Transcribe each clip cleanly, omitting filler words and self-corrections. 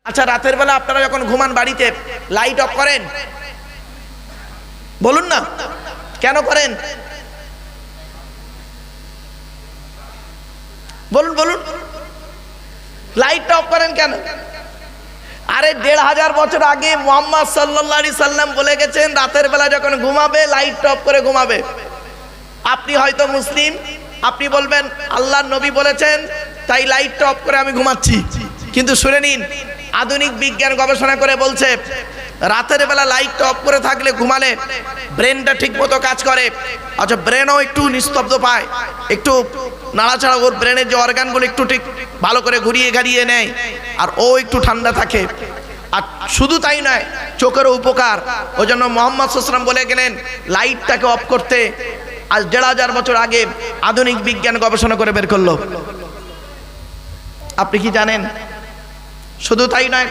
আচ্ছা, রাতের বেলা আপনারা যখন ঘুমান বাড়িতে লাইট অফ করেন? বলুন না, কেন করেন? বলুন বলুন, লাইটটা অফ করেন কেন? আরে ১৫০০ বছর আগে মুহাম্মদ সাল্লাল্লাহু আলাইহি সাল্লাম বলে গেছেন, রাতের বেলা যখন ঘুমাবে লাইট অফ করে ঘুমাবে। আপনি হয়তো মুসলিম, আপনি বলবেন আল্লাহর নবী বলেছেন তাই লাইটটা অফ করে আমি ঘুমাচ্ছি। কিন্তু শুনে নিন, আধুনিক বিজ্ঞান গবেষণা করে বলছে রাতের বেলা লাইটটা অফ করে থাকলে ঘুমালে ব্রেনটা ঠিক মতো কাজ করে। আচ্ছা, ব্রেনও একটু নিস্তব্ধ পায়, একটু নাড়াচাড়া, ওর ব্রেনের যে অর্গানগুলো একটু ঠিক ভালো করে ঘুরিয়ে ঘাড়িয়ে নেয়, আর ও একটু ঠান্ডা থাকে। আর শুধু তাই নয়, চোখেরও উপকার। ওই জন্য মুহাম্মদ সাল্লাল্লাহু আলাইহি ওয়াসাল্লাম বলে গেলেন লাইটটাকে অফ করতে। আজ ১৫০০ বছর আগে আধুনিক বিজ্ঞান গবেষণা করে বের করলো। আপনি কি জানেন? শুধু তাই নয়,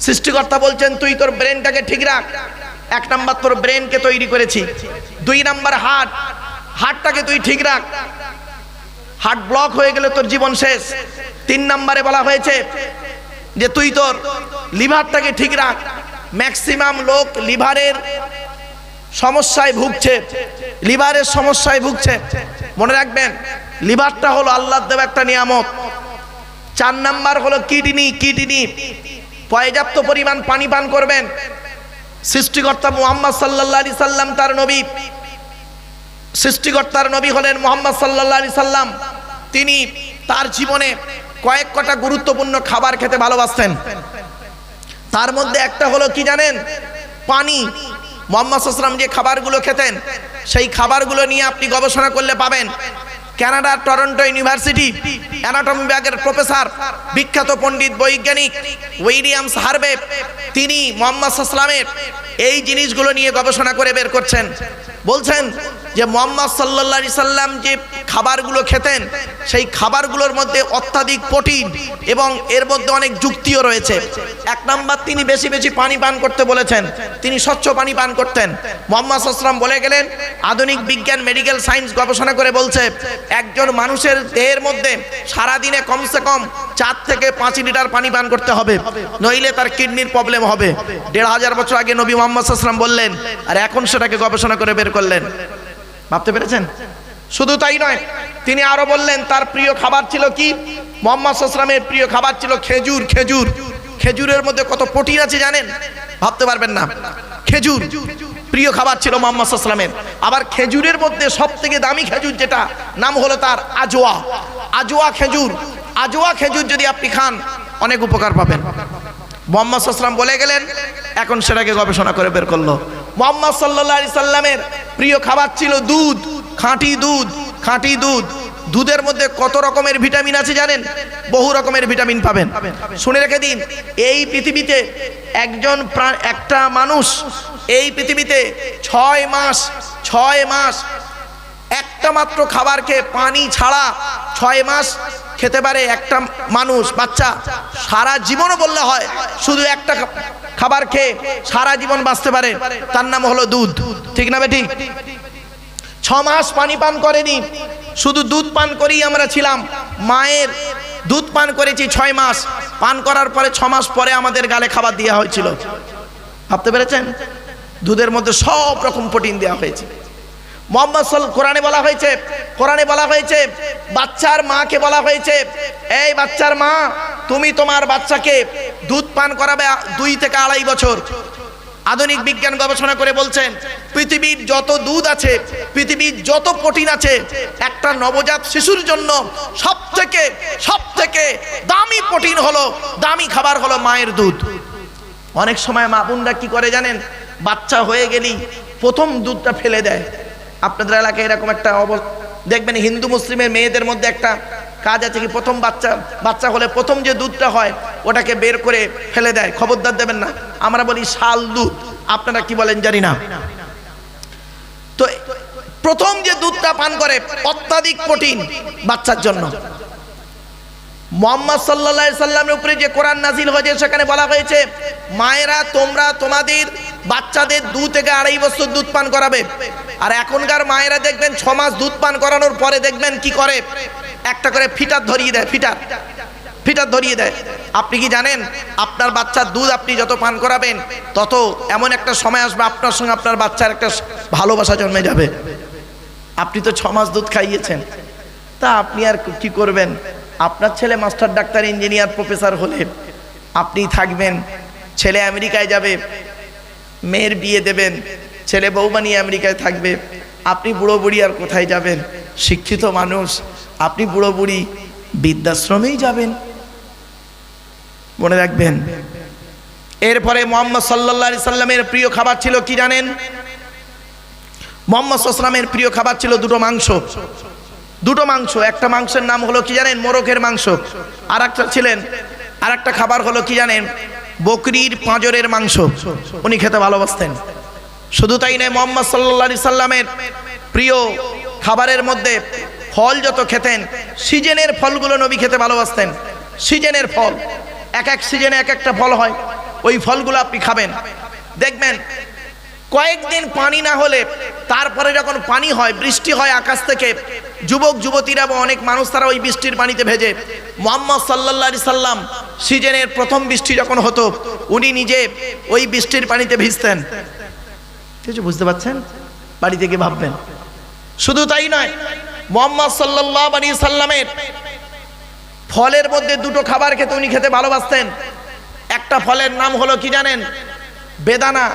সৃষ্টিকর্তা বলছেন তুই তোর ব্রেনটাকে ঠিক রাখ। ১ নাম্বার তোর ব্রেনকে তৈরি করেছি। ২ নাম্বার হার্টটাকে তুই ঠিক রাখ, হার্ট ব্লক হয়ে গেলে তোর জীবন শেষ। ৩ নাম্বারে বলা হয়েছে যে তুই তোর লিভারটাকে ঠিক রাখ। ম্যাক্সিমাম লোক লিভারের সমস্যায় ভুগছে, লিভারের সমস্যায় ভুগছে। মনে রাখবেন, লিভারটা হলো আল্লাহর দেওয়া একটা নিয়ামত। ৪ নাম্বার হলো কিডনি। পর্যাপ্ত পরিমাণ পানি পান করবেন। সৃষ্টিকর্তা মুহাম্মদ সাল্লাল্লাহু আলাইহি সাল্লাম তার নবী, সৃষ্টিকর্তার নবী হলেন মুহাম্মদ সাল্লাল্লাহু আলাইহি সাল্লাম। তিনি তার জীবনে কয়েক কটা গুরুত্বপূর্ণ খাবার খেতে ভালোবাসতেন। তার মধ্যে একটা হলো কি জানেন? পানি। মুহাম্মদ সাল্লাল্লাহু আলাইহি সাল্লাম যে খাবারগুলো খেতেন, সেই খাবারগুলো নিয়ে আপনি গবেষণা করলে পাবেন। কানাডার টরন্টো ইউনিভার্সিটি অ্যানাটমি বিভাগের প্রফেসর, বিখ্যাত পণ্ডিত বৈজ্ঞানিক উইলিয়ামস হার্ভে, তিনি মুহাম্মদ সাল্লাল্লাহু আলাইহি সাল্লামের এই জিনিসগুলো নিয়ে গবেষণা করে বের করছেন। বলছেন যে মুহাম্মদ সাল্লাল্লাহু আলাইহি সাল্লাম যে খাবারগুলো খেতেন, সেই খাবারগুলোর মধ্যে অত্যাধিক প্রোটিন এবং এর মধ্যে অনেক যুক্তিও রয়েছে। ১ নাম্বার, তিনি বেশি বেশি পানি পান করতে বলেছেন। তিনি স্বচ্ছ পানি পান করতেন। মুহাম্মদ সাল্লাল্লাহু আলাইহি সাল্লাম বলে গেলেন, আধুনিক বিজ্ঞান মেডিকেল সায়েন্স গবেষণা করে বলছে একজন মানুষের দেহের মধ্যে সারাদিনে কমসে কম ৪ থেকে ৫ লিটার পানি পান করতে হবে, নইলে তার কিডনির প্রবলেম হবে। ১৫০০ বছর আগে নবী মুহাম্মদ সাল্লাল্লাহু আলাইহি সাল্লাম বললেন, আর এখন সেটাকে গবেষণা করে বের করলেন। ভাবতে পেরেছেন? শুধু তাই নয়, তিনি আরো বললেন তার প্রিয় খাবার ছিল কি? মুহাম্মদ সাল্লাল্লাহু আলাইহি সাল্লামের প্রিয় খাবার ছিল খেজুর। খেজুরের মধ্যে কত প্রোটিন আছে জানেন? ভাবতে পারবেন না। খেজুর প্রিয় খাবার ছিল মুহাম্মদ সাল্লাল্লাহু আলাইহি সাল্লামের। আবার খেজুরের মধ্যে সবথেকে দামি খেজুর যেটা, নাম হলো তার আজওয়া খেজুর। আজওয়া খেজুর যদি আপনি খান অনেক উপকার পাবেন। মুহাম্মদ সাল্লাল্লাহু আলাইহি সাল্লাম বলে গেলেন, এখন সেটাকে গবেষণা করে বের করলো। মুহাম্মদ সাল্লাল্লাহু আলাইহি সাল্লামের প্রিয় খাবার ছিল দুধ, খাঁটি দুধ। দুধের মধ্যে কত রকমের ভিটামিন আছে জানেন? বহু রকমের ভিটামিন পাবেন। শুনে রেখে দিন, এই পৃথিবীতে একটা মানুষ এই পৃথিবীতে ৬ মাস একটা মাত্র খাবার খেয়ে, পানি ছাড়া ৬ মাস খেতে পারে একটা মানুষ, বাচ্চা। সারা জীবনও বললে হয়, শুধু একটা খাবার খেয়ে সারা জীবন বাঁচতে পারে, তার নাম হলো দুধ। ঠিক না বেঠিক? ৬ মাস পানি পান করেনি, শুধু দুধ পান করেই আমরা ছিলাম। মায়ের দুধ পান করেছি 6 মাস। পান করার পরে 6 মাস পরে আমাদের গালে খাবার দেওয়া হয়েছিল। ভাবতে পেরেছেন? দুধের মধ্যে সব রকম প্রোটিন দেওয়া হয়েছে। মুহাম্মদ কোরআনে বলা হয়েছে বাচ্চার মাকে বলা হয়েছে, এই বাচ্চার মা, তুমি তোমার বাচ্চাকে দুধ পান করাবে 2 থেকে 2.5 বছর। আধুনিক বিজ্ঞান গবেষণা করে বলছেন পৃথিবীর যত দুধ আছে, পৃথিবীর যত প্রোটিন আছে, একটা নবজাত শিশুর জন্য সবথেকে দামি প্রোটিন হলো, দামি খাবার হলো মায়ের দুধ। অনেক সময় মা বোনরা কি করে জানেন? বাচ্চা হয়ে গেলেই প্রথম দুধটা ফেলে দেয়। আপনাদের এলাকায় এরকম একটা দেখবেন, হিন্দু মুসলিমের মেয়েদের মধ্যে একটা কাজ আছে কি, প্রথম বাচ্চা হলে প্রথম যে দুধটা হয় ওটাকে বের করে ফেলে দেয়। খবরদার দেবেন না। আমরা বলি শাল দুধ, আপনারা কি বলেন জানি না। তো প্রথম যে দুধটা পান করে অত্যাধিক প্রোটিন বাচ্চার জন্য। মুহাম্মদ সাল্লাল্লাহু আলাইহি সাল্লামের উপরে যে কোরআন নাজিল হয়েছে, সেখানে বলা হয়েছে মায়েরা তোমরা তোমাদের বাচ্চাদের 2 থেকে 2.5 বছর দুধ পান করাবে। আর এখনকার মায়েরা দেখবেন 6 মাস দুধ পান করানোর পরে দেখবেন কি করে, একটা করে ফিটার ধরিয়ে দেয়। ফিটার ধরিয়ে দেয়। আপনি কি জানেন আপনার বাচ্চার দুধ আপনি যত পান করাবেন তত এমন একটা সময় আসবে আপনার সঙ্গে আপনার বাচ্চার একটা ভালোবাসা জন্মে যাবে। আপনি তো 6 মাস দুধ খাইয়েছেন, তা আপনি আর কি করবেন? আপনার ছেলে মাস্টার, ডাক্তার, ইঞ্জিনিয়ার, প্রফেসর হলে আপনি থাকবেন, ছেলে আমেরিকায় যাবে, মেয়ের বিয়ে দেবেন, ছেলে বউ বানিয়ে আমেরিকায় থাকবে, আপনি বুড়ো বুড়ি আর কোথায় যাবেন? শিক্ষিত মানুষ, আপনি বুড়ো বুড়ি বৃদ্ধাশ্রমেই যাবেন, মনে রাখবেন। এরপরে মুহাম্মদ সাল্লাল্লাহু আলাইহি সাল্লামের প্রিয় খাবার ছিল কি জানেন? মুহাম্মদ সাল্লাল্লাহু আলাইহি সাল্লামের প্রিয় খাবার ছিল দুটো মাংস। দুটো মাংস, একটা মাংসের নাম হলো কি জানেন? মোরগের মাংস। আর একটা খাবার হলো কি জানেন? বকরির পাঁজরের মাংস। উনি খেতে ভালোবাসতেন। শুধু তাই নয়, মুহাম্মদ সাল্লাল্লাহু আলাইহি সাল্লামের প্রিয় খাবারের মধ্যে ফল যত খেতেন, সিজনের ফলগুলো নবী খেতে ভালোবাসতেন। সিজনের ফল, এক এক সিজনে এক একটা ফল হয়, ওই ফলগুলো আপনি খাবেন। দেখবেন কয়েকদিন পানি না হলে তারপরে যখন পানি হয়, বৃষ্টি হয় আকাশ থেকে, যুবক যুবতীরা বা অনেক মানুষ তারা ওই বৃষ্টির পানিতে ভেজে। মুহাম্মদ সাল্লাল্লাহু আলাইহি সাল্লাম সিজনের প্রথম বৃষ্টি যখন হতো উনি নিজে ওই বৃষ্টির পানিতে ভিজতেন। কিছু বুঝতে পারছেন? বাড়ি থেকে ভাববেন। শুধু তাই নয়, মুহাম্মদ সাল্লাল্লাহু আলাইহি সাল্লামের ফলের মধ্যে দুটো খাবার খেতে উনি খেতে ভালোবাসতেন। একটা ফলের নাম হলো কি জানেন? বেদানা,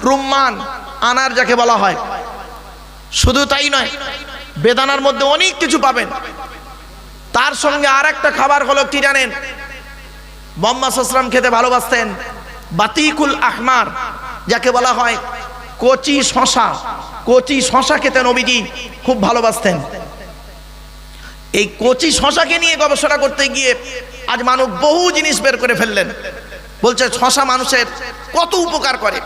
রুম্মান, আনার যাকে বলা হয়। শুধু তাই নয়, বেদানার মধ্যে অনেক কিছু পাবেন। তার সঙ্গে আর একটা খাবার হলো কি জানেন? মুহাম্মদ সাল্লাল্লাহু আলাইহি ওয়াসাল্লাম খেতে ভালোবাসতেন বাতিকুল আহমার, যাকে বলা হয় কচি শশা। কচি শশা খেতে নবীজি খুব ভালোবাসতেন। এই কচি শশাকে নিয়ে গবেষণা করতে গিয়ে আজ মানুষ বহু জিনিস বের করে ফেললেন। বলছে শশা মানুষের কত উপকার করে,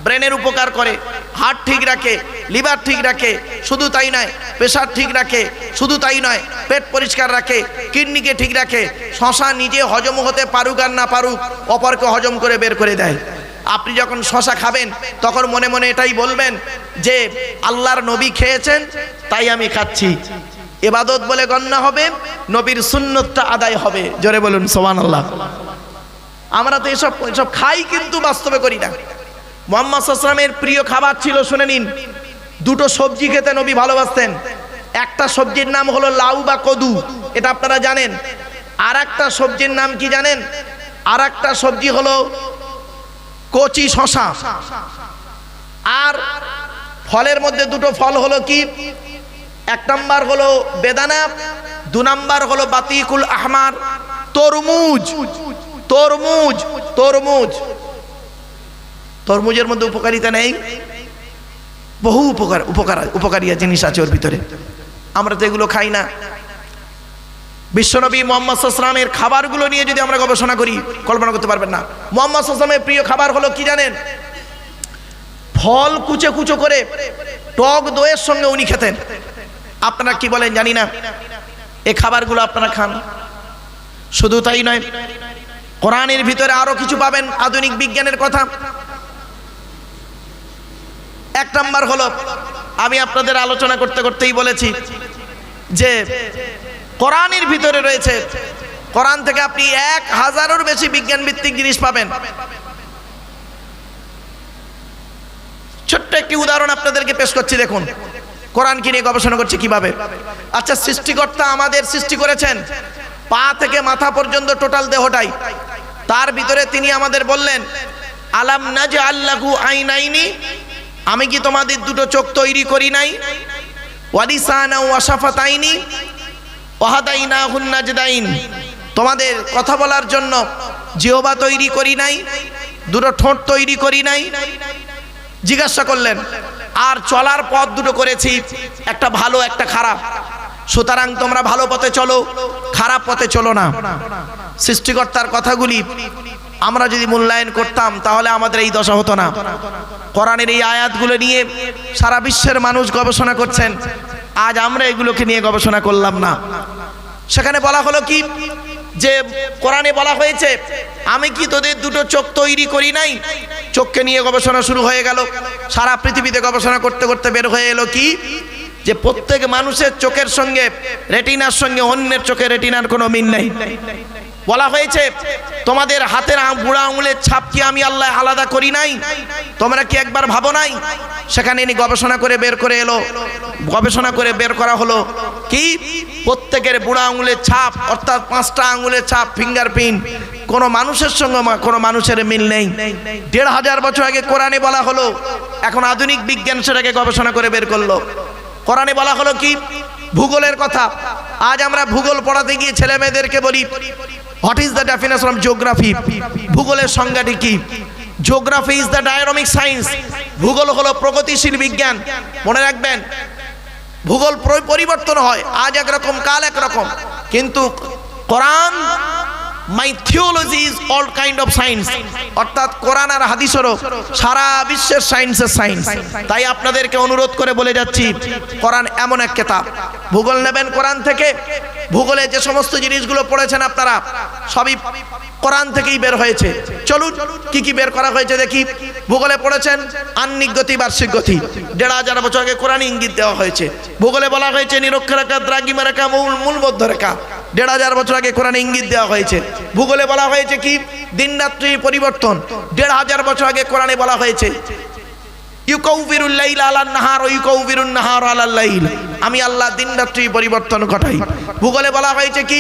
ব্রেনের উপকার করে, হার্ট ঠিক রাখে, লিভার ঠিক রাখে, শুধু তাই নয় প্রেশার ঠিক রাখে, শুধু তাই নয় পেট পরিষ্কার রাখে, কিডনিকে ঠিক রাখে। শশা নিজে হজম হতে পারুক আর না পারুক, অপরকে হজম করে বের করে দেয়। আপনি যখন শশা খাবেন তখন মনে মনে এটাই বলবেন যে আল্লাহর নবী খেয়েছেন তাই আমি খাচ্ছি। ইবাদত বলে গণ্য হবে, নবীর সুন্নতটা আদায় হবে। জোরে বলুন সুবহানাল্লাহ। আমরা তো এসব খাই কিন্তু বাস্তবে করি না। মুহাম্মদ সাল্লাল্লাহু আলাইহি ওয়াসাল্লামের প্রিয় খাবার ছিল, শুনে নিন, দুটো সবজি খেতে নবী ভালোবাসতেন। একটা সবজির নাম হলো লাউ বা কদু, এটা আপনারা জানেন। আর একটা সবজির নাম কি জানেন? আর একটা সবজি হলো কচি শশা। আর ফলের মধ্যে দুটো ফল হলো কি? এক নাম্বার হলো বেদানা, 2 নাম্বার হলো বাতিকুল আহমার, তরমুজ। তরমুজ তরমুজ তরমুজের মধ্যে উপকারিতা নেই? বহু উপকারী জিনিস আছে ওর ভিতরে, আমরা তো এগুলো খাই না। বিশ্বনবী মুহাম্মদ সাল্লাল্লাহু আলাইহি ওয়াসাল্লামের খাবারগুলো নিয়ে যদি আমরা গবেষণা করি কল্পনা করতে পারবেন না। মুহাম্মদ সাল্লাল্লাহু আলাইহি ওয়াসাল্লামের প্রিয় খাবার হলো কি জানেন? ফল কুচো কুচো করে টক দইয়ের সঙ্গে উনি খেতেন। আপনারা কি বলেন জানি না, এই খাবারগুলো আপনারা খান। শুধু তাই নয়, কোরআনের ভিতরে আরো কিছু পাবেন আধুনিক বিজ্ঞানের কথা। এক নাম্বার হলো, আমি আপনাদের আলোচনা করতে করতেই বলেছি যে কোরআনের ভিতরে রয়েছে, কোরআন থেকে আপনি 1000-এরও বেশি বিজ্ঞান ভিত্তিক জিনিস পাবেন। ছোট্ট একটি উদাহরণ আপনাদেরকে পেশ করছি, দেখুন কোরআনকে নিয়ে গবেষণা করছে কিভাবে। আচ্ছা, সৃষ্টিকর্তা আমাদের সৃষ্টি করেছেন পা থেকে মাথা পর্যন্ত টোটাল দেহটাই, তার ভিতরে তিনি আমাদের বললেন আলাম নাজআল লাহু আইনাইনি, আমি কি তোমাদের দুটো চোখ তৈরি করি নাই? ওয়া লিসানা ওয়া শাফাতাইনি ওয়া হাদাইনাহুন নাজদাইন, তোমাদের কথা বলার জন্য জিহ্বা তৈরি করি নাই, দুটো ঠোঁট তৈরি করি নাই? জিজ্ঞাসা করলেন। আর চলার পথ দুটো করেছি, একটা ভালো একটা খারাপ, সুতরাং তোমরা ভালো পথে চলো, খারাপ পথে চলো না। সৃষ্টিকর্তার কথাগুলি আমরা যদি মূল্যায়ন করতাম তাহলে আমাদের এই দশা হতো না। কোরআনের এই আয়াতগুলো নিয়ে সারা বিশ্বের মানুষ গবেষণা করছেন, আজ আমরা এগুলোকে নিয়ে গবেষণা করলাম না। সেখানে বলা হলো কি যে কোরআনে বলা হয়েছে আমি কি তোদের দুটো চোখ তৈরি করি নাই? চোখকে নিয়ে গবেষণা শুরু হয়ে গেল। সারা পৃথিবীতে গবেষণা করতে করতে বের হয়ে এলো কি যে প্রত্যেক মানুষের চোখের সঙ্গে রেটিনার সঙ্গে অন্যের চোখের রেটিনার কোনো মিল নেই। বলা হয়েছে তোমাদের হাতের বুড়া আঙুলের ছাপ কি আমি আল্লাহ আলাদা করি নাই? তোমরা কি একবার ভাবো নাই? সেখানে ইনি গবেষণা করে বের করে এলো, গবেষণা করে বের করা হলো কি প্রত্যেকের বুড়া আঙুলের ছাপ অর্থাৎ 5টা আঙুলের ছাপ ফিঙ্গারপ্রিন্ট কোনো মানুষের সঙ্গে কোনো মানুষের মিল নেই। 1500 বছর আগে কোরআনে বলা হলো, এখন আধুনিক বিজ্ঞান সেটাকে গবেষণা করে বের করলো। কোরআনে বলা হলো কি ভূগোলের কথা। আজ আমরা ভূগোল পড়াতে গিয়ে ছেলে মেয়েদেরকে বলি what is the definition of geography, ভূগোলের সংজ্ঞাটি কি? Geography is the dynamic science, ভূগোল হলো প্রগতিশীল বিজ্ঞান। মনে রাখবেন ভূগোল পরিবর্তন হয়, আজ একরকম কাল একরকম, কিন্তু Quran my theology is all kind of science, অর্থাৎ কোরআন আর হাদিস হলো সারা বিশ্বের সায়েন্সের সায়েন্স। তাই আপনাদেরকে অনুরোধ করে বলে যাচ্ছি কোরআন এমন এক কিতাব, ভূগোল নেবেন কোরআন থেকে, ভূগোলে যে সমস্ত জিনিসগুলো পড়েছেন আপনারা সবই কোরআন থেকেই বের হয়েছে। চলুন কি কি বের করা হয়েছে দেখি। ভূগোলে পড়েছেন আহ্নিক গতি বার্ষিক গতি, 1500 বছর আগে কোরআনে ইঙ্গিত দেওয়া হয়েছে। ভূগোলে বলা হয়েছে নিরক্ষরেখা দ্রাঘিমারেখা মূল মধ্যরেখা, 1500 বছর আগে কোরআনে ইঙ্গিত দেওয়া হয়েছে। ভূগোলে বলা হয়েছে কি দিন রাত্রির পরিবর্তন, 1500 বছর আগে কোরআনে বলা হয়েছে ইউকাউবিরুল লাইল আলান নাহার ওয়া ইউকাউবিরুন নাহার আলাল লাইল, আমি আল্লাহ দিন রাত্রি পরিবর্তন ঘটাই। ভূগোলে বলা হয়েছে কি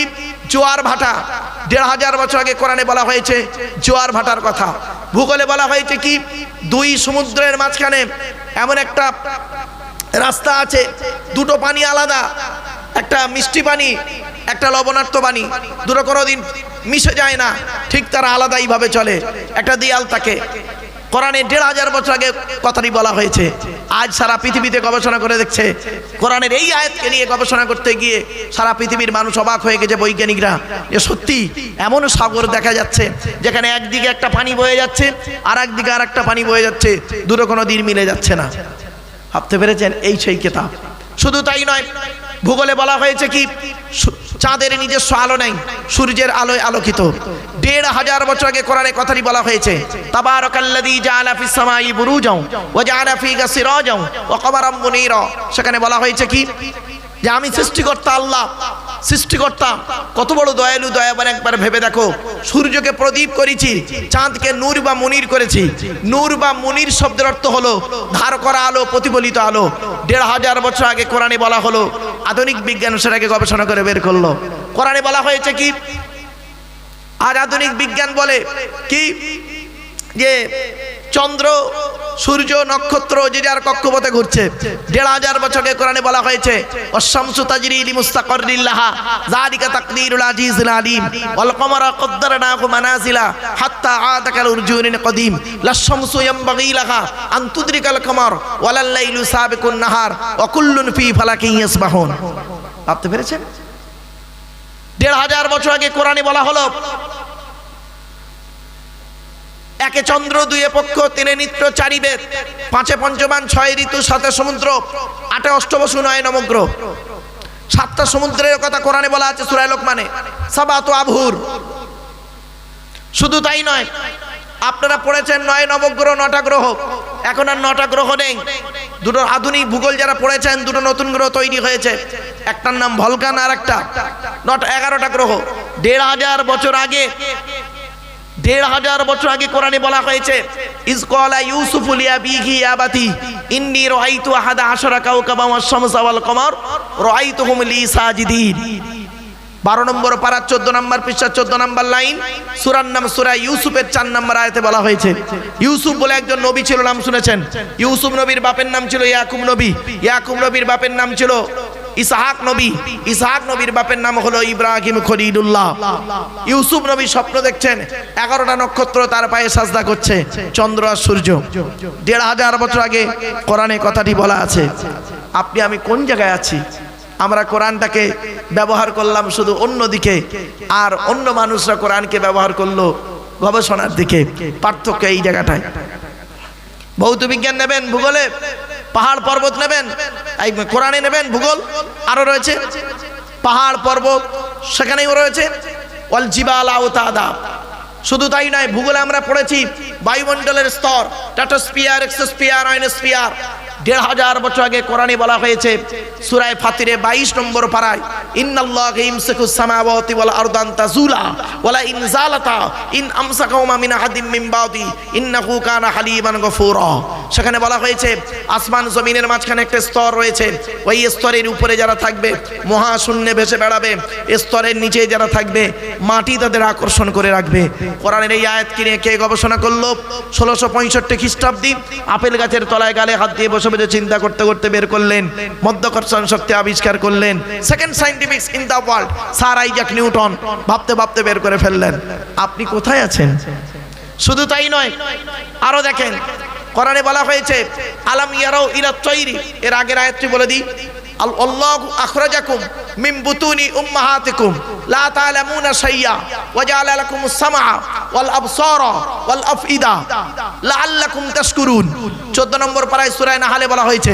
জোয়ার ভাটা, 1500 বছর আগে কোরআনে বলা হয়েছে জোয়ার ভাটার কথা। ভূগোলে বলা হয়েছে কি 2 সমুদ্রের মাঝখানে এমন একটা রাস্তা আছে, দুটো পানি আলাদা, একটা মিষ্টি পানি একটা লবণাক্ত পানি, দুটো কোনোদিন মিশে যায় না, ঠিক তারা আলাদাইভাবে চলে, একটা দেয়াল থাকে। কোরআনে 1500 বছর আগে কথাটি বলা হয়েছে। আজ সারা পৃথিবীতে গবেষণা করে দেখছে, কোরআনের এই আয়াতকে নিয়ে গবেষণা করতে গিয়ে সারা পৃথিবীর মানুষ অবাক হয়ে গেছে বৈজ্ঞানিকরা, যে সত্যি এমন সাগর দেখা যাচ্ছে যেখানে একদিকে একটা পানি বয়ে যাচ্ছে আর একদিকে আর একটা পানি বয়ে যাচ্ছে, দুটো কোনো দিন মিলে যাচ্ছে না। ভাবতে পেরেছেন? এই সেই কিতাব। শুধু তাই নয়, ভূগোলে বলা হয়েছে কি চাঁদের নিজস্ব আলো নাই, সূর্যের আলোয় আলোকিত। 1500 বছর আগে কোরআনে কথাটি বলা হয়েছে তাবারাকাল্লাযী জাআলা ফিস সামাই বুরুজাও ওয়া জাআলা ফিহা সিরাজাও ওয়া কমারাম মুনীরা, সেখানে বলা হয়েছে কি যে আমি সৃষ্টিকর্তা আল্লাহ, সৃষ্টিকর্তা কত বড় দয়ালু দয়াবান। একবার ভেবে দেখো, সূর্যকে প্রদীপ করেছি, চাঁদকে নূর বা মুনির করেছি। নূর বা মুনির শব্দের অর্থ হলো ধার করা আলো, প্রতিফলিত আলো। 1500 বছর আগে কোরআনে বলা হলো, আধুনিক বিজ্ঞান সেটাকে গবেষণা করে বের করলো। কোরআনে বলা হয়েছে কি আর আধুনিক বিজ্ঞান বলে কি যে চন্দ্র সূর্য নক্ষত্র যে যার কক্ষপথে ঘুরছে। 1500 বছর আগে কোরআনে বলা হয়েছে ওয়াশ-শামসু তাজরি লিমুস্তাকাররিন লাহা যালিকা তাকদীরুল আজিজিল আলিম ওয়াল কমারা কদ্দারনাহু মানাজিলা হাত্তা আদা কাল উরজুনিন কদিম লাশ-শামসু ইয়ানবাগী লাহা আন তুদরিকাল কমার ওয়ালাল লাইলু সাবিকুন নাহার ওয়া কুল্লুন ফি ফালাকিন ইয়াসবাহুন। ভাবতে পেরেছেন? 1500 বছর আগে কোরআনে বলা হলো একে চন্দ্র, দুয়ে পক্ষ, তিনে নিত্য, চারি বেদ, পাঁচে পঞ্চবান, 6 ঋতু, 7 সমুদ্র, 8 অষ্টবসু, 9 নবগ্রহ। 7টা সমুদ্রের কথা কোরআনে বলা আছে সূরা লোকমানে, সাবাতু আবহুর। শুধু তাই নয়, আপনারা পড়েছেন 9 নবগ্রহ, 9টা গ্রহ। এখন আর 9টা গ্রহ নেই। দুটো আধুনিক ভূগোল যারা পড়েছেন, দুটো নতুন গ্রহ তৈরি হয়েছে, একটার নাম ভলকান আর একটা 11টা গ্রহ। 1500 বছর আগে 1500 বছর আগে কোরআনে বলা হয়েছে ইজ ক্বালা ইউসুফু লিআবিহি ইয়া আবাতি ইন্নী রাআইতু আহাদা আশারা কাওকাবা ওয়াশ-শামসা ওয়াল কমার রাআইতুহুম লি সাজিদিন। 12 নম্বর পারা 14 নম্বর পৃষ্ঠা 14 নম্বর লাইন, সূরার নাম সূরা ইউসুফের 4 নম্বর আয়াতে বলা হয়েছে ইউসুফ বলে একজন নবী ছিল, নাম শুনেছেন? ইউসুফ নবীর বাপের নাম ছিল ইয়াকুব নবী, ইয়াকুব নবীর বাপের নাম ছিল ইসহাক নবী, ইসহাক নবীর বাপের নাম হলো ইব্রাহিম খলিলুল্লাহ। ইউসুফ নবী স্বপ্ন দেখছেন 11টা নক্ষত্র তার পায়ে সাজদা করছে, চন্দ্র আর সূর্য। 1500 বছর আগে কোরআনে কথাটি বলা আছে। আপনি আমি কোন জায়গায় আছি? আমরা কোরআনটাকে ব্যবহার করলাম শুধু অন্য দিকে, আর অন্য মানুষরা কোরআনকে ব্যবহার করলো গবেষণার দিকে। পার্থক্য এই জায়গাটায়। ভৌত বিজ্ঞান নেবেন ভূগোলে, পাহাড় পর্বত নেবেন, এই কোরআনে নেবেন ভূগোল, আরো রয়েছে পাহাড় পর্বত, সেখানেও রয়েছে ওয়াল জিবালা আওতাদা। শুধু তাই নয়, ভূগোলে আমরা পড়েছি বায়ুমণ্ডলের স্তর, স্ট্র্যাটোস্ফিয়ার, এক্সোস্ফিয়ার, আয়নোস্ফিয়ার, 1500 বছর আগে কোরআনে বলা হয়েছে সূরা ফাতিরে 22 নম্বর পারায়, ইন্নাল্লাহা ইমসিকুস সামাওয়াতি ওয়াল আরদা আন তাযুলা ওয়ালা ইন যালাতা ইন আমসাকাহুমা মিন আহাদিম মিন বাদি ইন্নাহু কানা হালিমান গফুরা। সেখানে বলা হয়েছে আসমান জমিনের মাঝখানে একটা স্তর রয়েছে, ওই স্তরের উপরে যারা থাকবে মহাশূন্যে ভেসে বেড়াবে, স্তরের নিচে যারা থাকবে মাটি তাদের আকর্ষণ করে রাখবে। কোরআনের এই আয়াত কিনে কে গবেষণা করলো? 1665 খ্রিস্টাব্দে আপেল গাছের তলায় গালে হাত দিয়ে বসে বসে চিন্তা করতে করতে বের করলেন, মধ্যাকর্ষণ শক্তি আবিষ্কার করলেন। Second scientific in the world sir Isaac Newton ভাবতে ভাবতে বের করে ফেললেন। আপনি কোথায় আছেন? শুধু তাই নয়, আরো দেখেন কোরআনে বলা হয়েছে আলাম ইয়ারাউ ইলা তাইরি, এর আগের আয়াতটি বলে দিই, আল্লাহু আখরাজাকুম মিন বুতুনি উম্মাহাতিকুম লা তা'লামুনা শাইয়া ওয়া জাআলা লাকুমুস সামআ ওয়াল আবসারা ওয়াল আফইদা লাআল্লাকুম তাশকুরুন। 14 নম্বর পারায় সূরা নাহলে বলা হয়েছে।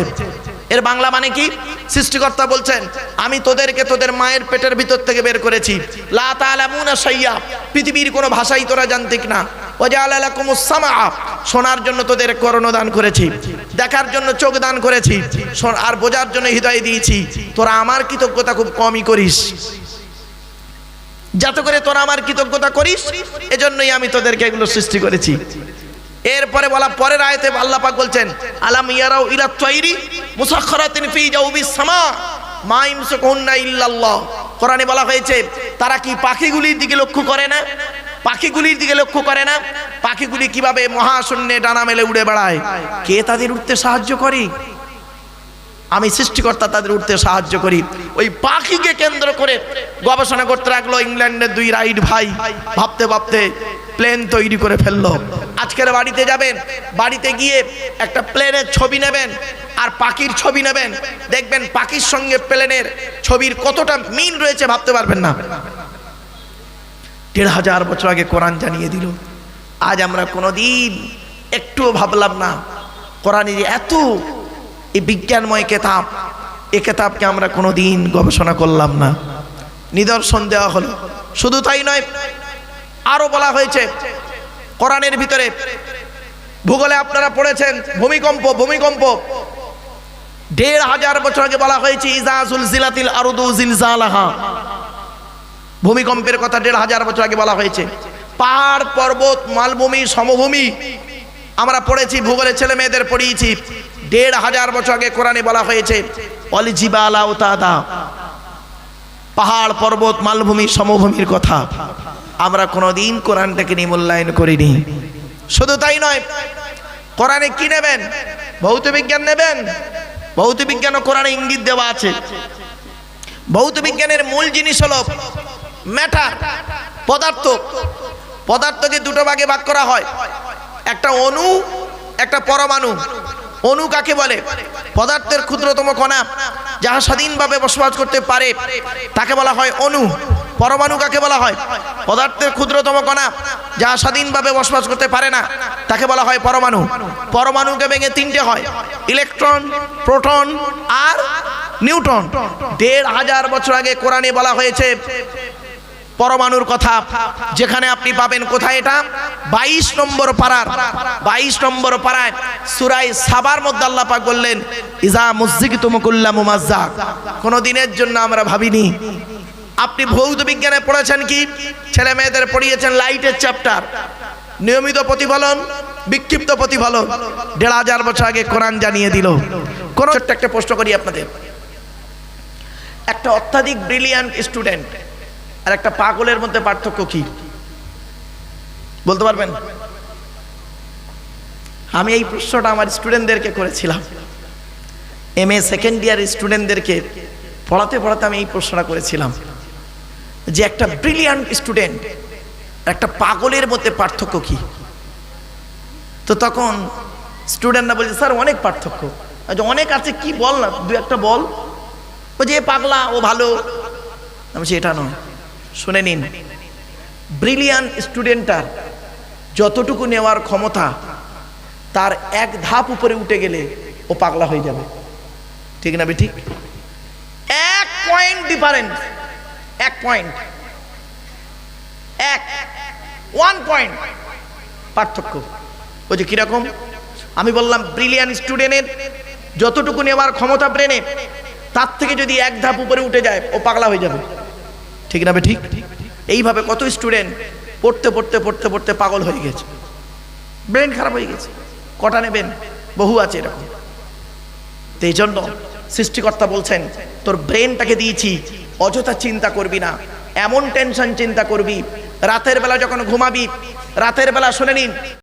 এর বাংলা মানে কি? সৃষ্টিকর্তা বলছেন আমি তোদেরকে তোদের মায়ের পেটের ভিতর থেকে বের করেছি, লা তা'লামুনা শাইয়া, পৃথিবীর কোনো ভাষাই তোরা জানতিক না, ওয়া জাআলা লাকুমুস সামআ, শোনার জন্য তোদের কর্ণ দান করেছি, দেখার জন্য চোখ দান করেছি, আর বোঝার জন্য হৃদয় দিয়েছি। তোরা আমার কৃতজ্ঞতা খুব কমই করিস, যাতে করে তোরা আমার কৃতজ্ঞতা করিস, এজন্যই আমি তোদেরকে এগুলো সৃষ্টি করেছি। এরপরে বলা পরের আয়াতে আল্লাহ পাক বলছেন আলাম ইয়ারাউ ইলা তাইরি মুসাখখারাতিন ফি জাওবিস সামা মা ইমসিকুহুন্না ইল্লাল্লাহ। কোরআনে বলা হয়েছে তারা কি পাখিগুলির দিকে লক্ষ্য করে না? পাখিগুলির দিকে লক্ষ্য করে না? পাখিগুলি কিভাবে মহাশূন্যে ডানা মেলে উড়ে বেড়ায়, কে তাদের উঠতে সাহায্য করে? আমি সৃষ্টিকর্তা তাদের উঠতে সাহায্য করি। ওই পাখিকে কেন্দ্র করে গবেষণা করতে লাগলো ইংল্যান্ডের 2 রাইট ভাই, ভাবতে ভাবতে প্লেন তৈরি করে ফেললো। আজকের বাড়িতে যাবেন, বাড়িতে গিয়ে একটা প্লেনের ছবি নেবেন আর পাখির ছবি নেবেন, দেখবেন পাখির সঙ্গে প্লেনের ছবির কতটা মিল রয়েছে ভাবতে পারবেন না। 1500 বছর আগে কোরআন জানিয়ে দিল। আজ আমরা কোনোদিন একটুও ভাবলাম না কোরআনের এত এই বিজ্ঞানময় কেতাব, এই কেতাবকে আমরা কোনোদিন গবেষণা করলাম না, নিদর্শন দেওয়া হলো। শুধু তাই নয়, আরো বলা হয়েছে কোরআনের ভিতরে, ভূগোলে আপনারা পড়েছেন ভূমিকম্প, ভূমিকম্প 1500 বছর আগে বলা হয়েছে ইজা জুলজিলাতিল আরদু জিলজালাহা, ভূমিকম্পের কথা 1500 বছর আগে বলা হয়েছে। পাহাড় পর্বত মালভূমি সমভূমি আমরা পড়েছি, ভূগোলে ছেলে মেয়েদের পড়িয়েছি। 1500 বছর আগে কোরআনে বলা হয়েছে অল জিবালা উতাদা, পাহাড় পর্বত মালভূমি সমভূমির কথা। আমরা কোনোদিন কোরআনটাকে নিয়ে মূল্যায়ন করিনি। শুধু তাই নয়, কোরআনে কি নেবেন? ভৌত বিজ্ঞান নেবেন। ভৌত বিজ্ঞান ও কোরআনে ইঙ্গিত দেওয়া আছে। ভৌত বিজ্ঞানের মূল জিনিস হলো ম্যাটার, পদার্থ। পদার্থকে দুটো ভাগে ভাগ করা হয়, একটা অণু, একটা পরমাণু। অণু কাকে বলে? পদার্থের ক্ষুদ্রতম কণা যাহা স্বাধীনভাবে বসবাস করতে পারে তাকে বলা হয় অণু। পরমাণু কাকে বলা হয়? পদার্থের ক্ষুদ্রতম কণা যাহা স্বাধীনভাবে বসবাস করতে পারে না তাকে বলা হয় পরমাণু। পরমাণুকে ভেঙে 3টে হয়, ইলেকট্রন, প্রোটন আর নিউট্রন। 1500 বছর আগে কোরআনে বলা হয়েছে পরমাণুর কথা, যেখানে আপনি পাবেন কোথায়? এটা 22 নম্বর পারার 22 নম্বর পারায় সূরা সাবার মধ্যে আল্লাহ পাক বললেন ইজা মুযযিগতুম কুল্লা মুমাজ্জাক। কোনো দিনের জন্য আমরা ভাবিনি। আপনি ভৌত বিজ্ঞানে পড়েছেন কি? ছেলে মেয়েদের পড়িয়েছেন লাইটের চ্যাপ্টার, নিয়মিত প্রতিফলন, বিক্ষিপ্ত প্রতিফলন। 1500 বছর আগে কোরআন জানিয়ে দিল। কোন ছোট্ট একটা প্রশ্ন করি আপনাদের, একটা অত্যাধিক ব্রিলিয়ান্ট স্টুডেন্ট আর একটা পাগলের মধ্যে পার্থক্য কি বলতে পারবেন? আমি এই প্রশ্নটা আমার স্টুডেন্টদেরকে করেছিলাম, MA সেকেন্ড ইয়ার স্টুডেন্টদেরকে পড়াতে পড়াতে আমি এই প্রশ্নটা করেছিলাম যে একটা ব্রিলিয়ান্ট স্টুডেন্ট একটা পাগলের মধ্যে পার্থক্য কি? তো তখন স্টুডেন্টরা বলছে স্যার অনেক পার্থক্য। অনেক আছে কি বল না, 2-1টা বল। ও যে পাগলা ও ভালো। আমি বলছি এটা নয়, শুনে নিন। ব্রিলিয়ান্ট স্টুডেন্টটার যতটুকু নেওয়ার ক্ষমতা তার 1 ধাপ উপরে উঠে গেলে ও পাগলা হয়ে যাবে, ঠিক না বেঠিক? 1 পয়েন্ট ডিফারেন্স, 1 পয়েন্ট, 1 পয়েন্ট পার্থক্য। ওই যে কিরকম আমি বললাম, ব্রিলিয়ান্ট স্টুডেন্টের যতটুকু নেওয়ার ক্ষমতা ব্রেনে, তার থেকে যদি এক ধাপ উপরে উঠে যায় ও পাগলা হয়ে যাবে। ঠিক না ঠিক? এইভাবে কত স্টুডেন্ট পড়তে পড়তে পড়তে পড়তে পাগল হয়ে গেছে, ব্রেন খারাপ হয়ে গেছে। কটা নেবেন? বহু আছে এরকম। তো এই জন্য সৃষ্টিকর্তা বলছেন তোর ব্রেনটাকে দিয়েছি, অযথা চিন্তা করবি না, এমন টেনশন চিন্তা করবি। রাতের বেলা যখন ঘুমাবি, রাতের বেলা শুনে নিন